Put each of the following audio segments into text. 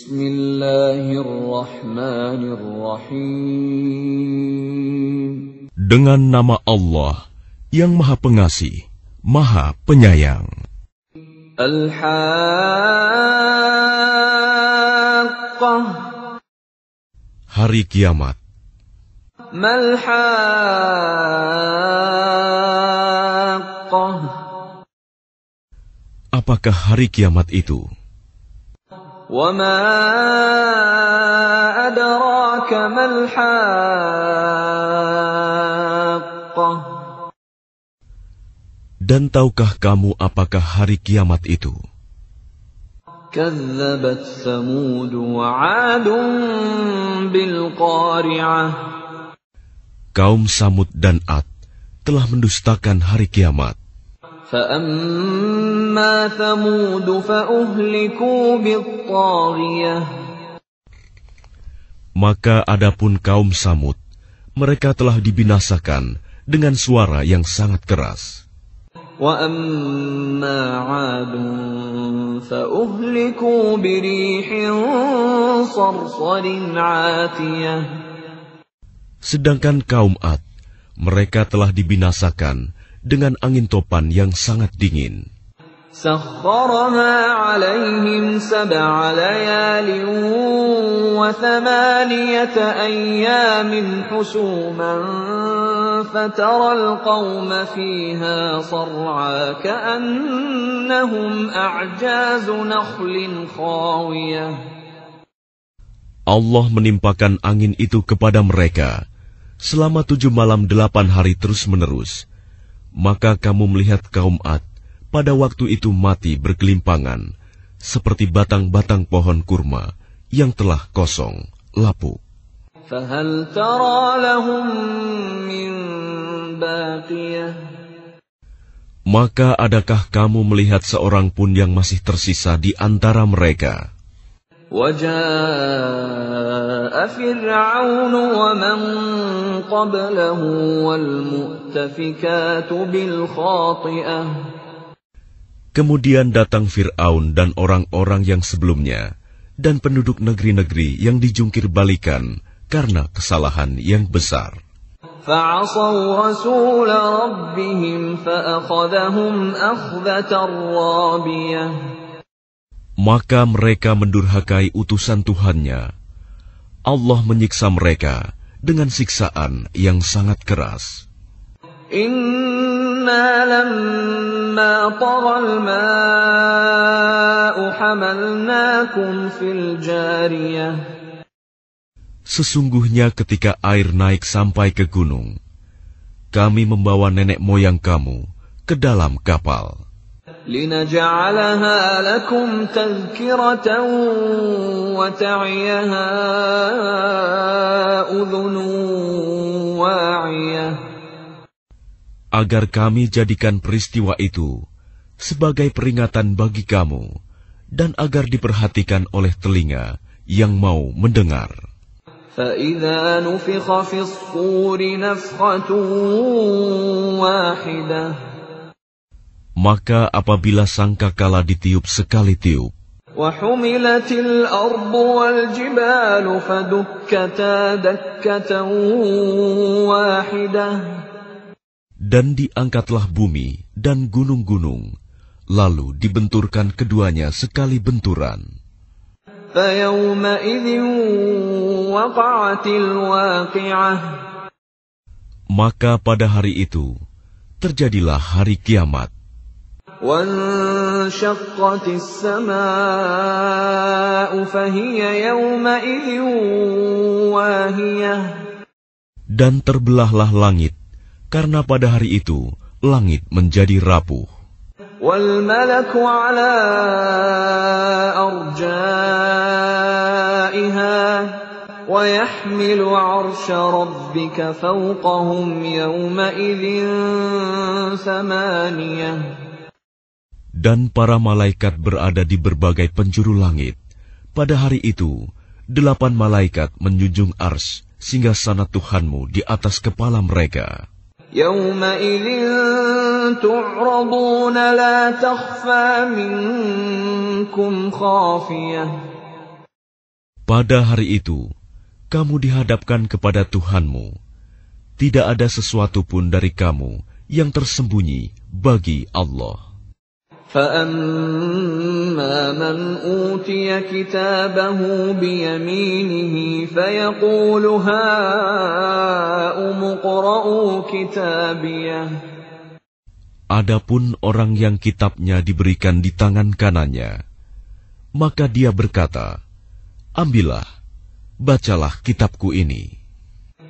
Bismillahirrahmanirrahim. Dengan nama Allah yang Maha Pengasih, Maha Penyayang. Al-Haqqah. Hari Kiamat. Mal-Haqqah. Apakah hari kiamat itu? Wa ma adraka mal-Haqqah. Dan tahukah kamu apakah hari kiamat itu? Kadzabat Tsamud wa 'Adun bil Qari'ah. Kaum Samud dan Ad telah mendustakan hari kiamat. فَأَمَّا ثَمُودُ فَأُهْلِكُوا بِالطَّاغِيَةِ. Maka adapun kaum Samud, mereka telah dibinasakan dengan suara yang sangat keras. وَأَمَّا عَادٌ فَأُهْلِكُوا بِرِيحٍ صَرْصَرٍ عَاتِيَةٍ. Sedangkan kaum Ad, mereka telah dibinasakan dengan angin topan yang sangat dingin. سَخَّرَهَا عَلَيْهِمْ 7 لَيَالٍ و8 أَيَّامٍ حُسُومًا فَتَرَى الْقَوْمَ فِيهَا صَرْعَىٰ كَأَنَّهُمْ أَعْجَازُ نَخْلٍ خَاوِيَةٍ. Allah menimpakan angin itu kepada mereka selama 7 malam 8 hari terus-menerus. Maka kamu melihat kaum Ad pada waktu itu mati bergelimpangan, seperti batang-batang pohon kurma yang telah kosong, lapuk. فَهَلْ تَرَى لَهُم مِّن بَاقِيَةٍ. Maka adakah kamu melihat seorang pun yang masih tersisa di antara mereka? وَجَاءَ فِرْعَوْنُ وَمَن قَبْلَهُ وَالْمُؤْتَفِكَاتُ بِالْخَاطِئَةِ. Kemudian datang Fir'aun dan orang-orang yang sebelumnya, dan penduduk negeri-negeri yang dijungkir balikan karena kesalahan yang besar. فَعَصَوْا رَسُولَ رَبِّهِمْ فَأَخَذَهُمْ أَخْذَةً رَّابِيَةً. Maka mereka mendurhakai utusan Tuhannya. Allah menyiksa mereka dengan siksaan yang sangat keras. Inna lamma taghal ma'u hamalnakum fil jariyah. Sesungguhnya ketika air naik sampai ke gunung, kami membawa nenek moyang kamu ke dalam kapal. لِنَجْعَلَهَا لَكُمْ تَذْكِرَةً وَتَعِيَهَا أُذُنٌ وَاعِيَةٌ. Agar kami jadikan peristiwa itu sebagai peringatan bagi kamu, dan agar diperhatikan oleh telinga yang mau mendengar. فَإِذَا نُفِخَ فِي الصُّورِ نَفْخَةٌ وَاحِدَةٌ. Maka apabila sangkakala ditiup sekali tiup, وَحُمِلَتِ الْأَرْضُ وَالْجِبَالُ فَدُكَّتَا دَكَّةً وَاحِدَةً. dan diangkatlah bumi dan gunung-gunung, lalu dibenturkan keduanya sekali benturan. فَيَوْمَئِذٍ وَقَعَتِ الْوَاقِعَةُ. Maka pada hari itu terjadilah hari kiamat. وَانشَقَّتِ السَّمَاءُ فَهِيَ يَوْمَئِذٍ وَاهِيَةٌ. Dan terbelahlah langit, karena pada hari itu langit menjadi rapuh. وَالْمَلَكُ عَلَى أَرْجَائِهَا وَيَحْمِلُ عَرْشَ رَبِّكَ فَوْقَهُمْ يَوْمَئِذٍ ثَمَانِيَةٌ. Dan para malaikat berada di berbagai penjuru langit. Pada hari itu, 8 malaikat menjunjung ars singgasana Tuhanmu di atas kepala mereka. يَوْمَئِذٍ تُعْرَضُونَ لَا تَخْفَى مِنكُمْ خَافِيَةٌ. Pada hari itu, kamu dihadapkan kepada Tuhanmu. Tidak ada sesuatu pun dari kamu yang tersembunyi bagi Allah. فَأَمَّا مَنْ أُوتِيَ كِتَابَهُ بِيَمِينِهِ فَيَقُولُ هَاؤُمُ اقْرَءُوا كِتَابِيَهْ. Adapun orang yang kitabnya diberikan di tangan kanannya, maka dia berkata, ambillah, bacalah kitabku ini.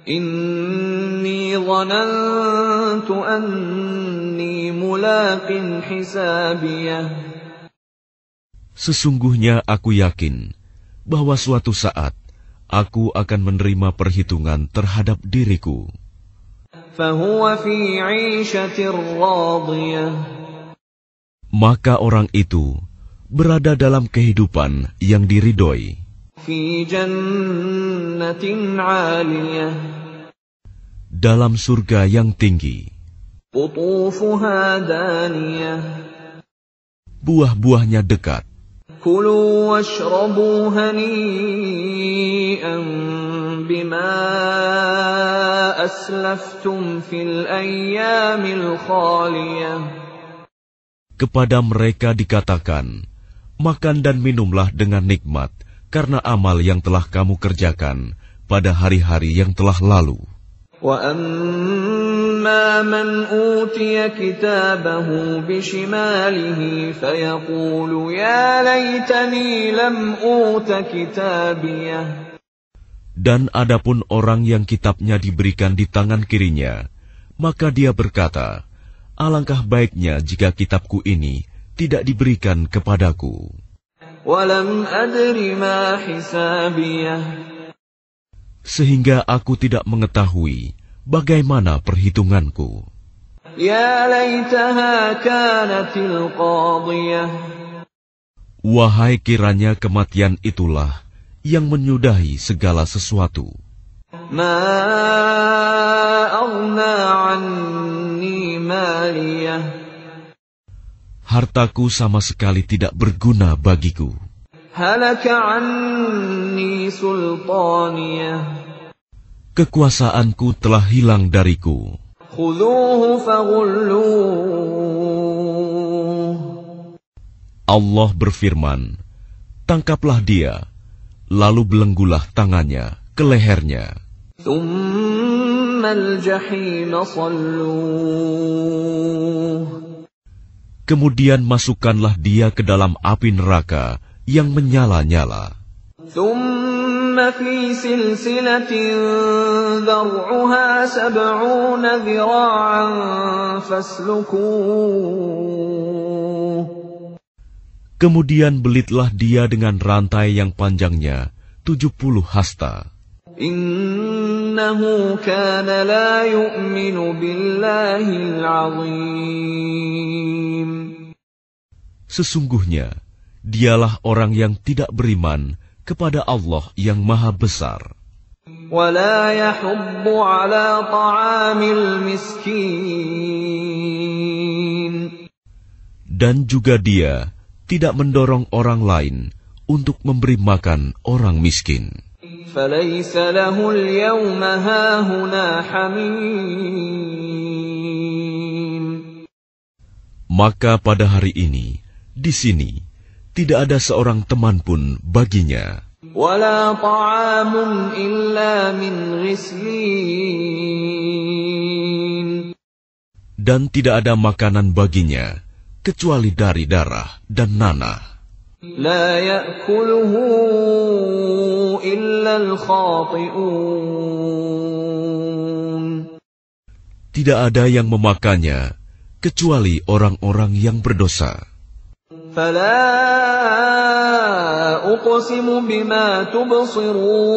Inni dhanantu anni mulaqin hisabiyah. Sesungguhnya aku yakin bahwa suatu saat aku akan menerima perhitungan terhadap diriku. Fahuwa fi 'ishatir radiyah. Maka orang itu berada dalam kehidupan yang diridhoi. Fi jannatin 'aliyah. Dalam surga yang tinggi. Qutufuha daniyah. Buah-buahnya dekat. Kulu washrabu hani'an bima aslaftum fil ayyamil khaliyah. Kepada mereka dikatakan, makan dan minumlah dengan nikmat karena amal yang telah kamu kerjakan pada hari-hari yang telah lalu. وَأَمَّا مَنْ أُوتِيَ كِتَابَهُ بِشِمَالِهِ فَيَقُولُ يَا لَيْتَنِي لَمْ أُوتَ كِتَابِيَهْ. Dan adapun orang yang kitabnya diberikan di tangan kirinya, maka dia berkata, alangkah baiknya jika kitabku ini tidak diberikan kepadaku. وَلَمْ أَدْرِ مَا حِسَابِيَهْ. Sehingga aku tidak mengetahui bagaimana perhitunganku. Ya laitaha kanatil qadiyah. Wahai kiranya kematian itulah yang menyudahi segala sesuatu. Ma aghna anni maliyah. Hartaku sama sekali tidak berguna bagiku. Halaka anni sultaniyah. Kekuasaanku telah hilang dariku. Khudhuhu faghulluh. Allah berfirman, tangkaplah dia, lalu belenggulah tangannya ke lehernya. Thummal jahim salluh. Kemudian masukkanlah dia ke dalam api neraka yang menyala-nyala. Thumma fi silsilatin dhar'uha 70 dhira'an faslukuh. Kemudian belitlah dia dengan rantai yang panjangnya 70 hasta. Innahu kana la yu'minu billahil 'azim. Sesungguhnya dialah orang yang tidak beriman kepada Allah yang Maha Besar. Wala yahuddu 'ala ta'amil miskin. Dan juga dia tidak mendorong orang lain untuk memberi makan orang miskin. Falaysa lahul yawma hahuna hamim. Maka pada hari ini, di sini, tidak ada seorang teman pun baginya. Wala ta'amun illa min ghislin. Dan tidak ada makanan baginya, kecuali dari darah dan nanah. La ya'kuluhu illa al-khati'un. Tidak ada yang memakannya, kecuali orang-orang yang berdosa. Fala uqsimu bima tubsirun.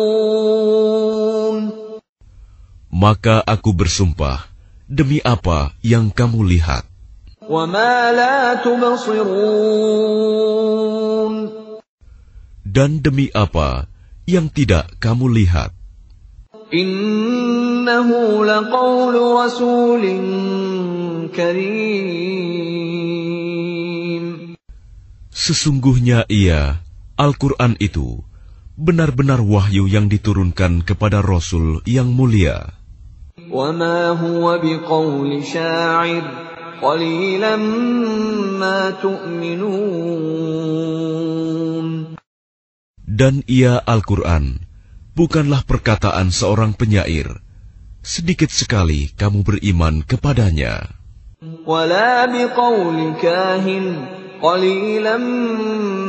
Maka aku bersumpah, demi apa yang kamu lihat. Wa ma la tubsirun. Dan demi apa yang tidak kamu lihat. Innahu laqawlu rasulin karim. Sesungguhnya ia, Al-Quran itu, benar-benar wahyu yang diturunkan kepada Rasul yang mulia. وَمَا هُوَ بِقَوْلِ شَاعِرٍ قَلِيلًا مَا تُؤْمِنُونَ. Dan ia Al-Quran bukanlah perkataan seorang penyair, sedikit sekali kamu beriman kepadanya. وَلَا بِقَوْلِ كَاهِنٍ قَلِيلًا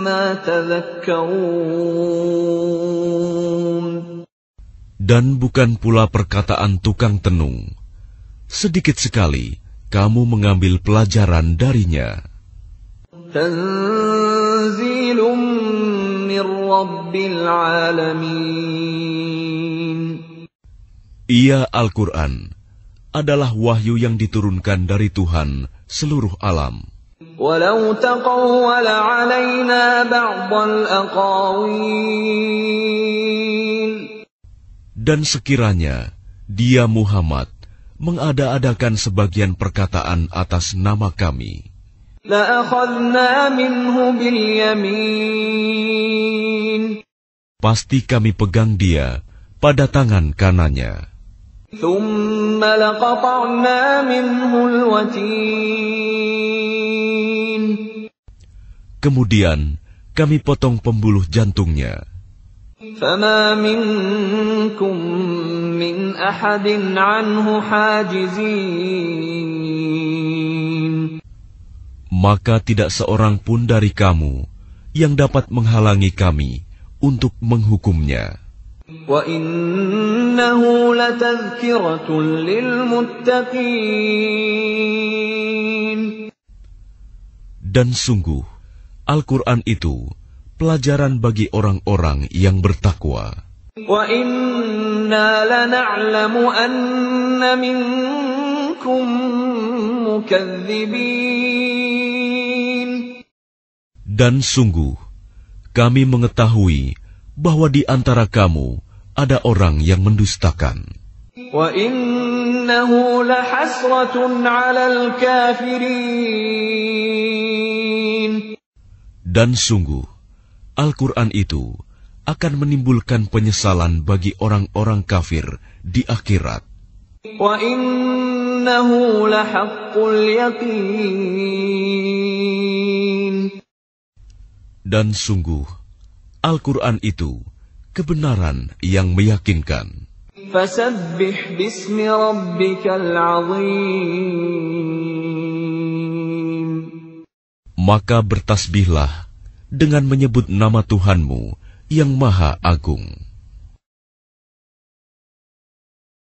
مَا تَذَكَّرُونَ. Dan bukan pula perkataan tukang tenung, sedikit sekali kamu mengambil pelajaran darinya. Tanzilum min Rabbil Alamin. Ia Al-Quran adalah wahyu yang diturunkan dari Tuhan seluruh alam. Walau taqawwala 'alaina ba'dal aqawil. Dan sekiranya dia Muhammad mengada-adakan sebagian perkataan atas nama kami, la'akhadna minhu bil yamin. Pasti kami pegang dia pada tangan kanannya. Thumma laqata'na minhu al-watin. Kemudian kami potong pembuluh jantungnya. فَمَا مِنْكُمْ مِنْ أَحَدٍ عَنْهُ حَاجِزِينَ. Maka tidak seorang pun dari kamu yang dapat menghalangi kami untuk menghukumnya. وَإِنَّهُ لَتَذْكِرَةٌ لِلْمُتَّقِينَ. Dan sungguh, Al-Quran itu pelajaran bagi orang-orang yang bertakwa. وَإِنَّا لَنَعْلَمُ أَنَّ مِنكُم مُكَذِّبِينَ. Dan sungguh, kami mengetahui bahwa di antara kamu ada orang yang mendustakan. وَإِنَّهُ لَحَسْرَةٌ عَلَى الْكَافِرِينَ. Dan sungguh, Al-Quran itu akan menimbulkan penyesalan bagi orang-orang kafir di akhirat. وَإِنَّهُ لَحَقُّ الْيَقِينِ. Dan sungguh, Al-Quran itu kebenaran yang meyakinkan. فَسَبِّحْ بِاسْمِ رَبِّكَ الْعَظِيمِ. Maka bertasbihlah dengan menyebut nama Tuhanmu yang Maha Agung.